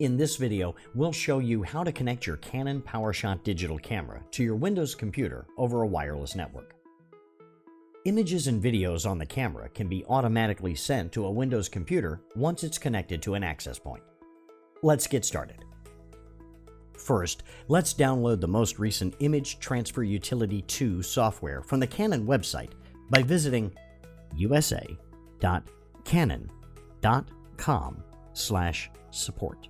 In this video, we'll show you how to connect your Canon PowerShot digital camera to your Windows computer over a wireless network. Images and videos on the camera can be automatically sent to a Windows computer once it's connected to an access point. Let's get started. First, let's download the most recent Image Transfer Utility 2 software from the Canon website by visiting usa.canon.com/support.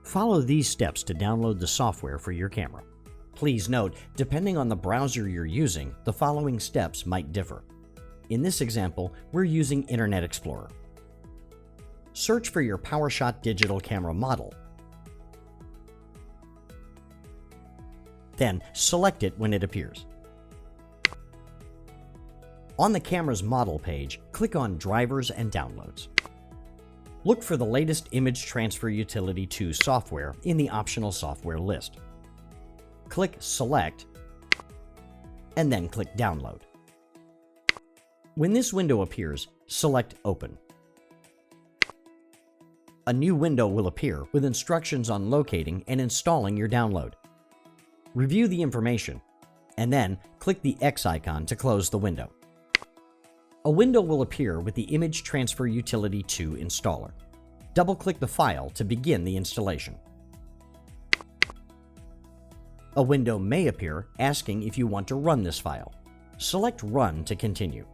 Follow these steps to download the software for your camera. Please note, depending on the browser you're using, the following steps might differ. In this example, we're using Internet Explorer. Search for your PowerShot digital camera model. Then select it when it appears. On the camera's model page, click on Drivers and Downloads. Look for the latest Image Transfer Utility 2 software in the optional software list. Click Select, and then click Download. When this window appears, select Open. A new window will appear with instructions on locating and installing your download. Review the information, and then click the X icon to close the window. A window will appear with the Image Transfer Utility 2 installer. Double-click the file to begin the installation. A window may appear asking if you want to run this file. Select Run to continue.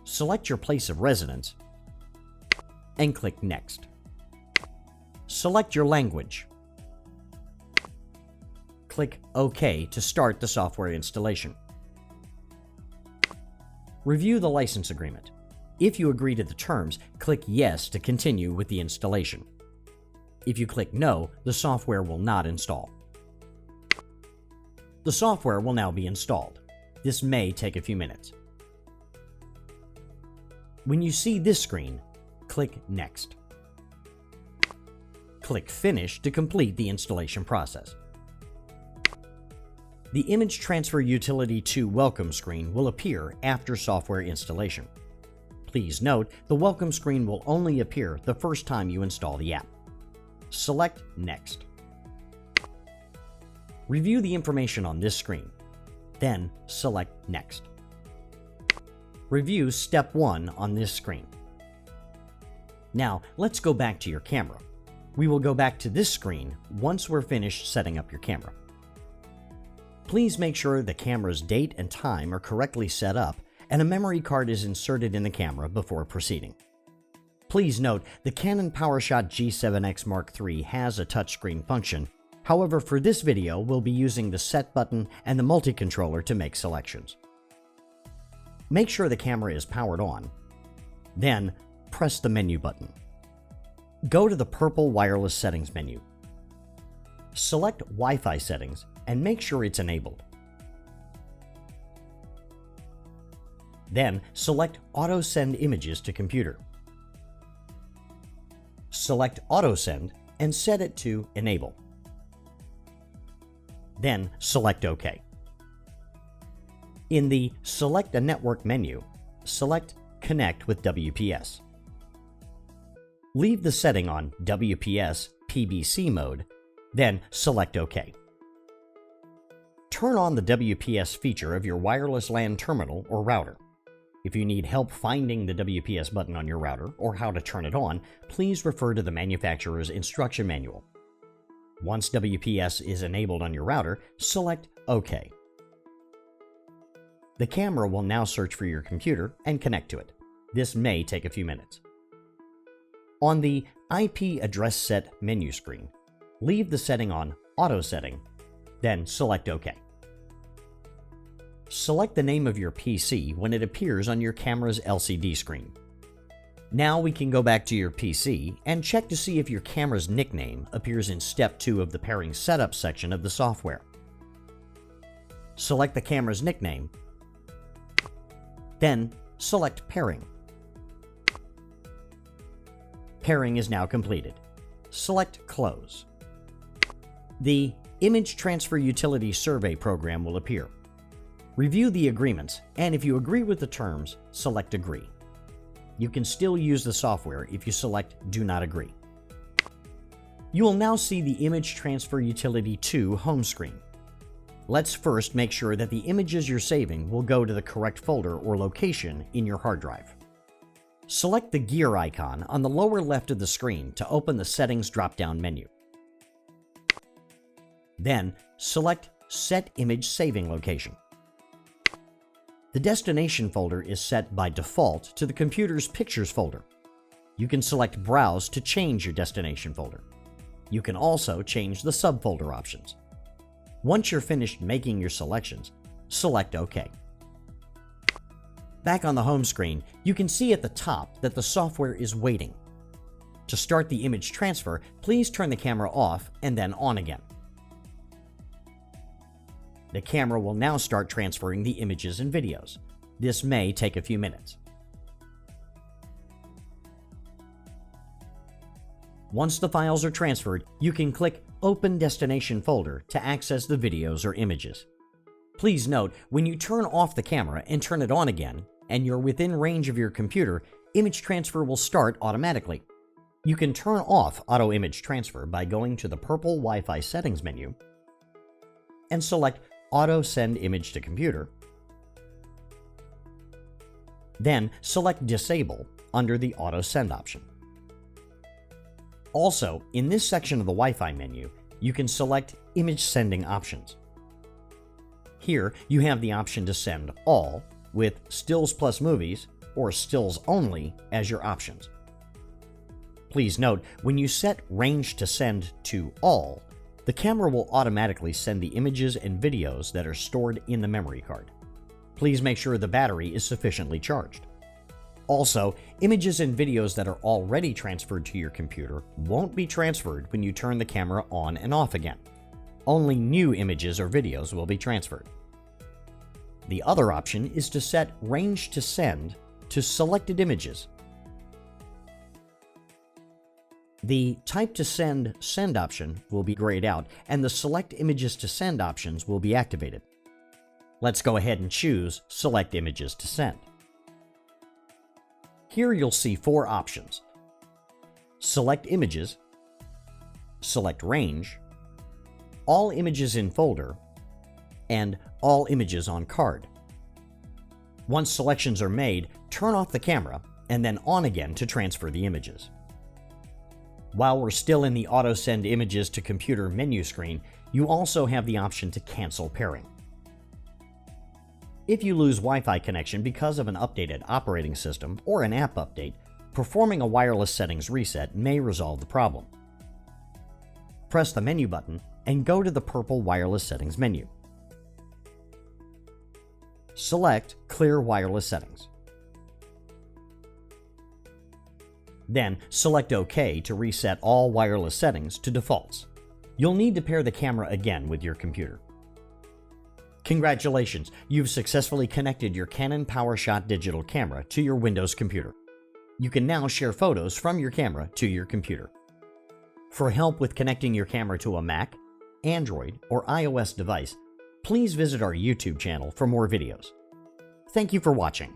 Select your place of residence and click Next. Select your language. Click OK to start the software installation. Review the license agreement. If you agree to the terms, click Yes to continue with the installation. If you click No, the software will not install. The software will now be installed. This may take a few minutes. When you see this screen, click Next. Click Finish to complete the installation process. The Image Transfer Utility 2 welcome screen will appear after software installation. Please note, the welcome screen will only appear the first time you install the app. Select Next. Review the information on this screen. Then select Next. Review Step 1 on this screen. Now, let's go back to your camera. We will go back to this screen once we're finished setting up your camera. Please make sure the camera's date and time are correctly set up and a memory card is inserted in the camera before proceeding. Please note, the Canon PowerShot G7X Mark III has a touchscreen function. However, for this video, we'll be using the Set button and the multi-controller to make selections. Make sure the camera is powered on. Then, press the menu button. Go to the purple Wireless Settings menu. Select Wi-Fi settings and make sure it's enabled. Then select Auto Send Images to Computer. Select Auto Send and set it to Enable. Then select OK. In the Select a Network menu, select Connect with WPS. Leave the setting on WPS PBC mode, then select OK. Turn on the WPS feature of your wireless LAN terminal or router. If you need help finding the WPS button on your router or how to turn it on, please refer to the manufacturer's instruction manual. Once WPS is enabled on your router, select OK. The camera will now search for your computer and connect to it. This may take a few minutes. On the IP address set menu screen, leave the setting on Auto Setting, then select OK. Select the name of your PC when it appears on your camera's LCD screen. Now we can go back to your PC and check to see if your camera's nickname appears in Step 2 of the Pairing Setup section of the software. Select the camera's nickname, then select Pairing. Pairing is now completed. Select Close. The Image Transfer Utility Survey program will appear. Review the agreements, and if you agree with the terms, select Agree. you can still use the software if you select Do Not Agree. You will now see the Image Transfer Utility 2 home screen. Let's first make sure that the images you're saving will go to the correct folder or location in your hard drive. Select the gear icon on the lower left of the screen to open the Settings drop-down menu. Then, select Set Image Saving Location. The destination folder is set by default to the computer's Pictures folder. You can select Browse to change your destination folder. You can also change the subfolder options. Once you're finished making your selections, select OK. Back on the home screen, you can see at the top that the software is waiting. To start the image transfer, please turn the camera off and then on again. The camera will now start transferring the images and videos. This may take a few minutes. Once the files are transferred, you can click Open Destination Folder to access the videos or images. Please note, when you turn off the camera and turn it on again, and you're within range of your computer, image transfer will start automatically. You can turn off Auto Image Transfer by going to the purple Wi-Fi Settings menu and select Auto Send Image to Computer. Then select Disable under the Auto Send option. Also, in this section of the Wi-Fi menu, you can select Image Sending Options. Here, you have the option to send all, with Stills plus Movies or Stills only as your options. Please note, when you set Range to Send to All, the camera will automatically send the images and videos that are stored in the memory card. Please make sure the battery is sufficiently charged. Also, images and videos that are already transferred to your computer won't be transferred when you turn the camera on and off again. Only new images or videos will be transferred. The other option is to set Range to Send to selected images. The Type to Send option will be grayed out, and the Select Images to Send options will be activated. Let's go ahead and choose Select Images to Send. Here you'll see 4 options: Select Images, Select Range, All Images in Folder, and All Images on Card. Once selections are made, turn off the camera and then on again to transfer the images. While we're still in the Auto Send Images to Computer menu screen, you also have the option to cancel pairing. If you lose Wi-Fi connection because of an updated operating system or an app update, performing a wireless settings reset may resolve the problem. Press the menu button and go to the purple Wireless Settings menu. Select Clear Wireless Settings. Then select OK to reset all wireless settings to defaults. You'll need to pair the camera again with your computer. Congratulations, you've successfully connected your Canon PowerShot digital camera to your Windows computer. You can now share photos from your camera to your computer. For help with connecting your camera to a Mac, Android, or iOS device, please visit our YouTube channel for more videos. Thank you for watching.